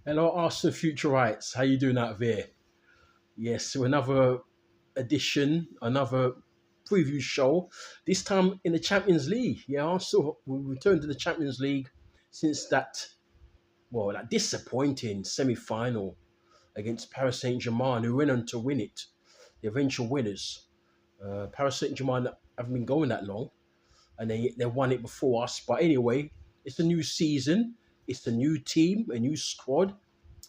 Hello, Arsenal Futurites. How you doing out there? Yes, so another edition, another preview show. This time in the Champions League. Yeah, Arsenal we returned to the Champions League since that disappointing semi-final against Paris Saint-Germain, who went on to win it, the eventual winners. Paris Saint-Germain haven't been going that long, and they won it before us. But anyway, it's a new season. It's a new team, a new squad,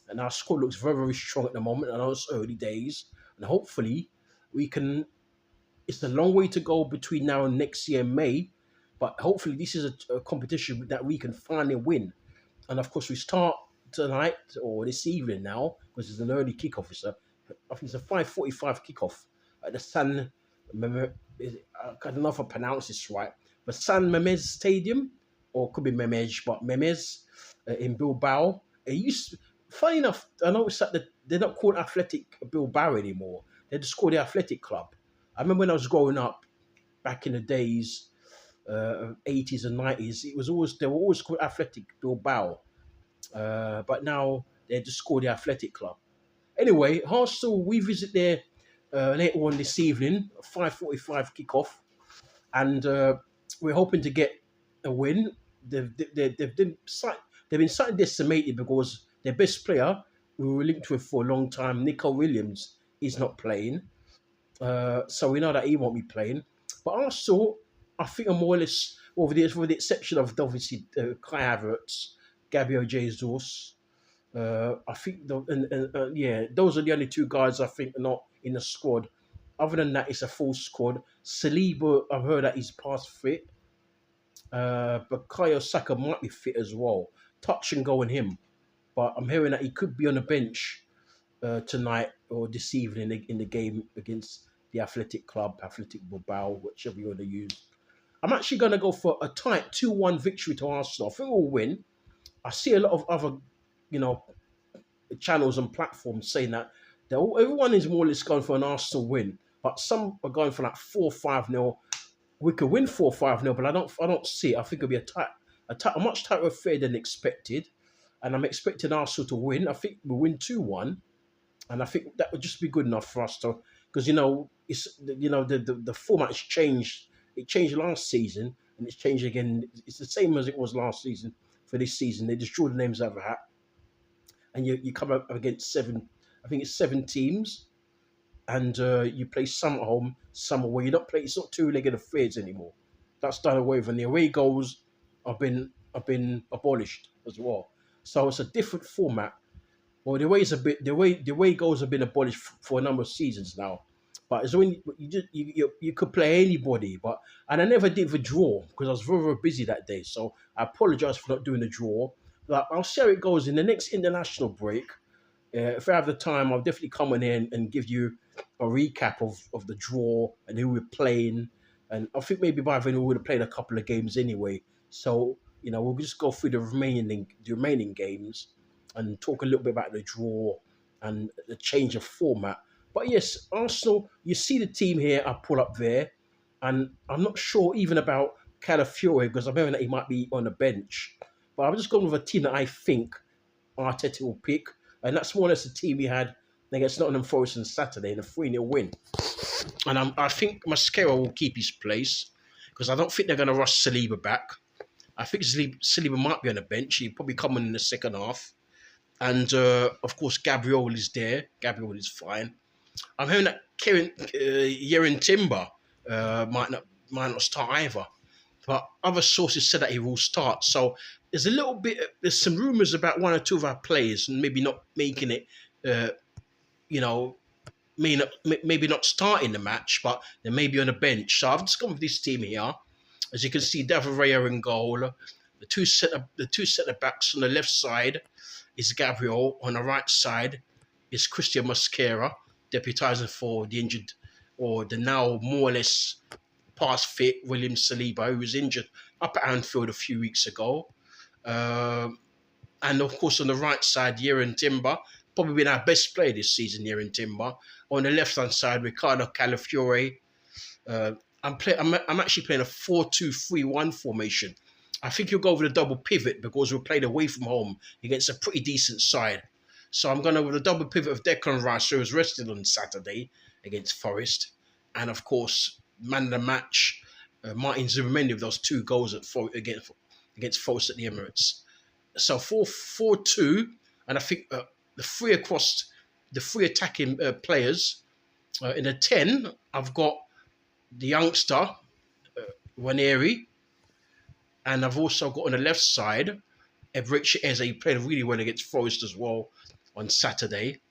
and our squad looks very, very strong at the moment. I know it's early days, and hopefully we can. It's a long way to go between now and next year, May, but hopefully this is a competition that we can finally win. And of course, we start tonight or this evening now because it's an early kickoff. I think it's a 5:45 kickoff at the I don't know if I pronounce this right, but San Memez Stadium, or it could be Memej, but Memez in Bilbao. It used, funny enough, I noticed that they're not called Athletic Bilbao anymore. They're just called the Athletic Club. I remember when I was growing up back in the days, 80s and 90s, they were always called Athletic Bilbao. But now they're just called the Athletic Club. Anyway, Arsenal, we visit there later on this evening, 5:45 kickoff, and we're hoping to get a win. They've been slightly decimated because their best player, who we were linked with for a long time, Nico Williams, is not playing. So we know that he won't be playing. But Arsenal, I think, are more or less, with the exception of obviously Kai Havertz, Gabriel Jesus. I think, those are the only two guys I think are not in the squad. Other than that, it's a full squad. Saliba, I've heard that he's past fit. But Kyle Saka might be fit as well. Touch and go on him. But I'm hearing that he could be on the bench tonight or this evening in the game against the Athletic Club, Athletic Bilbao, whichever you want to use. I'm actually going to go for a tight 2-1 victory to Arsenal. I think we'll win. I see a lot of other, you know, channels and platforms saying that everyone is more or less going for an Arsenal win, but some are going for like 4-5-0. We could win 4-5-0, but I don't see it. I think it'll be a much tighter affair than expected, and I'm expecting Arsenal to win. I think we'll win 2-1, and I think that would just be good enough for us to, because the format has changed. It changed last season, and it's changed again. It's the same as it was last season for this season. They just draw the names out of a hat, and you come up against I think it's 7 teams, and you play some at home, some away. You don't play. It's not two-legged affairs anymore. That's done away with, and the away goals have been abolished as well. So it's a different format. Well, the way goals have been abolished for a number of seasons now. But it's when you could play anybody, and I never did the draw because I was very, very busy that day. So I apologise for not doing the draw. Like, I'll see how it goes in the next international break. If I have the time, I'll definitely come in here and give you a recap of the draw and who we're playing. And I think maybe by then we would have played a couple of games anyway. So, we'll just go through the remaining games and talk a little bit about the draw and the change of format. But yes, Arsenal, you see the team here, I pull up there. And I'm not sure even about Calafiore because I'm hearing that he might be on the bench. But I'm just going with a team that I think Arteta will pick. And that's more or less the team he had against Nottingham Forest on Saturday in a 3-0 win. And I think Mascara will keep his place because I don't think they're going to rush Saliba back. I think Saliba might be on the bench. He'll probably come in the second half. And, of course, Gabriel is there. Gabriel is fine. I'm hearing that Yerin Timber might not start either. But other sources said that he will start. So there's some rumours about one or two of our players and maybe not making it, maybe not starting the match, but they may be on the bench. So I've just gone with this team here. As you can see, David Raya in goal. The two centre backs on the left side is Gabriel. On the right side is Christian Mosquera, deputising for the injured or the now more or less past fit William Saliba, who was injured up at Anfield a few weeks ago. And of course, on the right side, Yerin Timber, probably been our best player this season, Yerin Timber. On the left-hand side, Ricardo Calafiore. I'm actually playing a 4-2-3-1 formation. I think you'll go with a double pivot because we're playing away from home against a pretty decent side. So I'm going with a double pivot of Declan Rice, who was rested on Saturday against Forest, and of course, man of the match, Martin Zubimendi with those two goals against Forest at the Emirates. So 4-4-2, and I think the three across the three attacking players in the 10. I've got the youngster Waneri, and I've also got on the left side Ebrick Eze. He played really well against Forest as well on Saturday.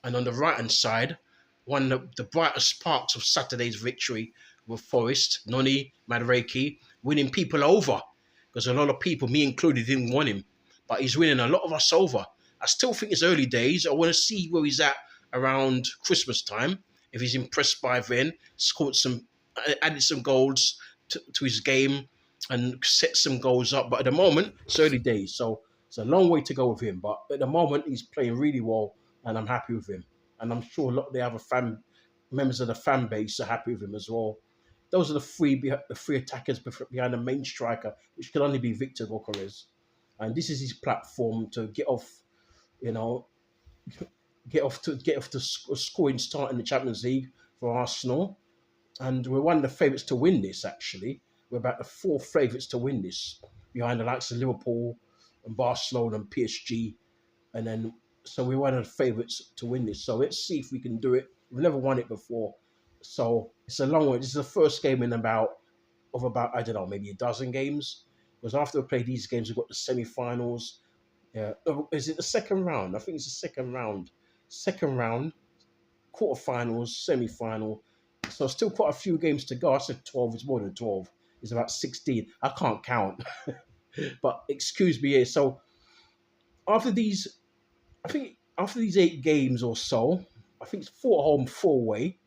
And on the right hand side, one of the brightest sparks of Saturday's victory with Forest, Noni Madueke, winning people over. Because a lot of people, me included, didn't want him. But he's winning a lot of us over. I still think it's early days. I want to see where he's at around Christmas time. If he's impressed by then, added some goals to his game and set some goals up. But at the moment, it's early days. So it's a long way to go with him. But at the moment, he's playing really well and I'm happy with him. And I'm sure a lot of the other members of the fan base are happy with him as well. Those are the three attackers behind the main striker, which can only be Victor Gokores. And this is his platform to get off, you know, get off to a scoring start in the Champions League for Arsenal. And we're one of the favourites to win this, actually. We're about the fourth favourites to win this, behind the likes of Liverpool and Barcelona and PSG. And then, so we're one of the favourites to win this. So let's see if we can do it. We've never won it before. So it's a long way. This is the first game in about, I don't know, maybe a dozen games. Because after we play these games, we've got the semi-finals. Yeah. Is it the second round? I think it's the second round. Second round, quarterfinals, semi-final. So still quite a few games to go. I said 12. It's more than 12. It's about 16. I can't count. But excuse me here. So after these, I think after these 8 games or so, I think it's 4 home, 4 away.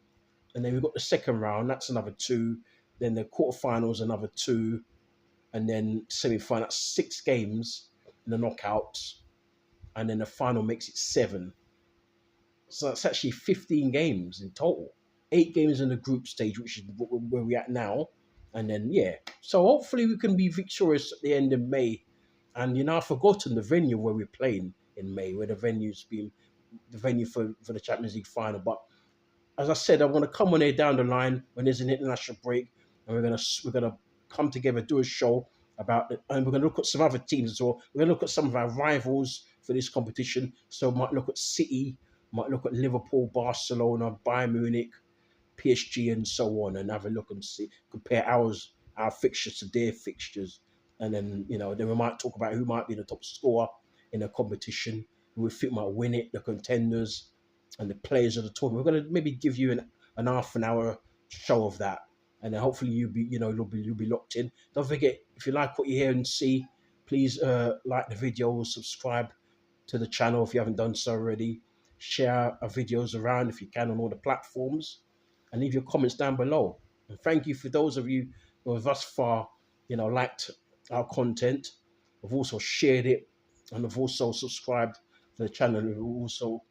And then we've got the second round. That's another 2. Then the quarterfinals, another 2. And then semi-final, that's 6 games in the knockouts. And then the final makes it 7. So that's actually 15 games in total. 8 games in the group stage, which is where we're at now. And then, yeah. So hopefully we can be victorious at the end of May. And, I've forgotten the venue where we're playing in May, where the venue's been the venue for the Champions League final. But as I said, I want to come on here down the line when there's an international break. And we're gonna come together, do a show about it. And we're going to look at some other teams as well. We're going to look at some of our rivals for this competition. So might look at City, might look at Liverpool, Barcelona, Bayern Munich, PSG, and so on, and have a look and see, compare our fixtures to their fixtures, and then then we might talk about who might be the top scorer in a competition, who we think might win it, the contenders, and the players of the tournament. We're going to maybe give you an half an hour show of that, and then hopefully you'll be locked in. Don't forget, if you like what you hear and see, please like the video, subscribe to the channel if you haven't done so already. Share our videos around if you can on all the platforms, and leave your comments down below. And thank you for those of you who have thus far, liked our content, have also shared it, and have also subscribed to the channel. Also,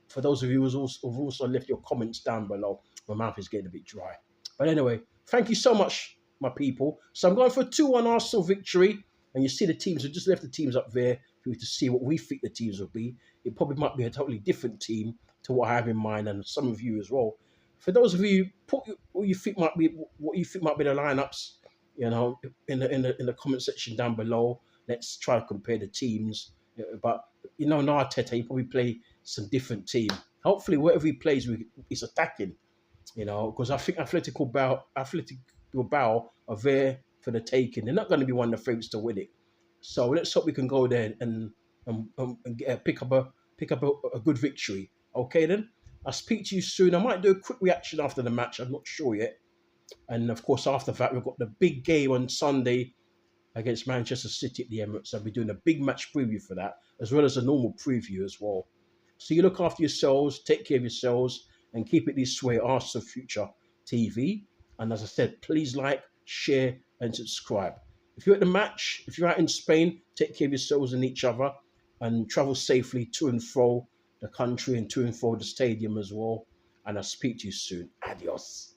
for those of you who have also left your comments down below. My mouth is getting a bit dry. But anyway, thank you so much, my people. So I'm going for a 2-1 Arsenal victory. And you see the teams, we just left the teams up there for you to see what we think the teams will be. It probably might be a totally different team to what I have in mind, and some of you as well. For those of you, put what you think might be the lineups, in the comment section down below. Let's try to compare the teams. But no Arteta, he probably play some different team. Hopefully, whatever he plays, he's attacking. Because I think Athletic Bilbao are there for the taking. They're not going to be one of the favourites to win it. So let's hope we can go there and pick up a good victory. Okay then, I'll speak to you soon. I might do a quick reaction after the match. I'm not sure yet. And of course, after that, we've got the big game on Sunday against Manchester City at the Emirates. I'll be doing a big match preview for that, as well as a normal preview as well. So you look after yourselves, take care of yourselves, and keep it this way, Arsenal Future TV. And as I said, please like, share, and subscribe. If you're at the match, if you're out in Spain, take care of yourselves and each other, and travel safely to and fro the country and to and fro the stadium as well. And I'll speak to you soon. Adios.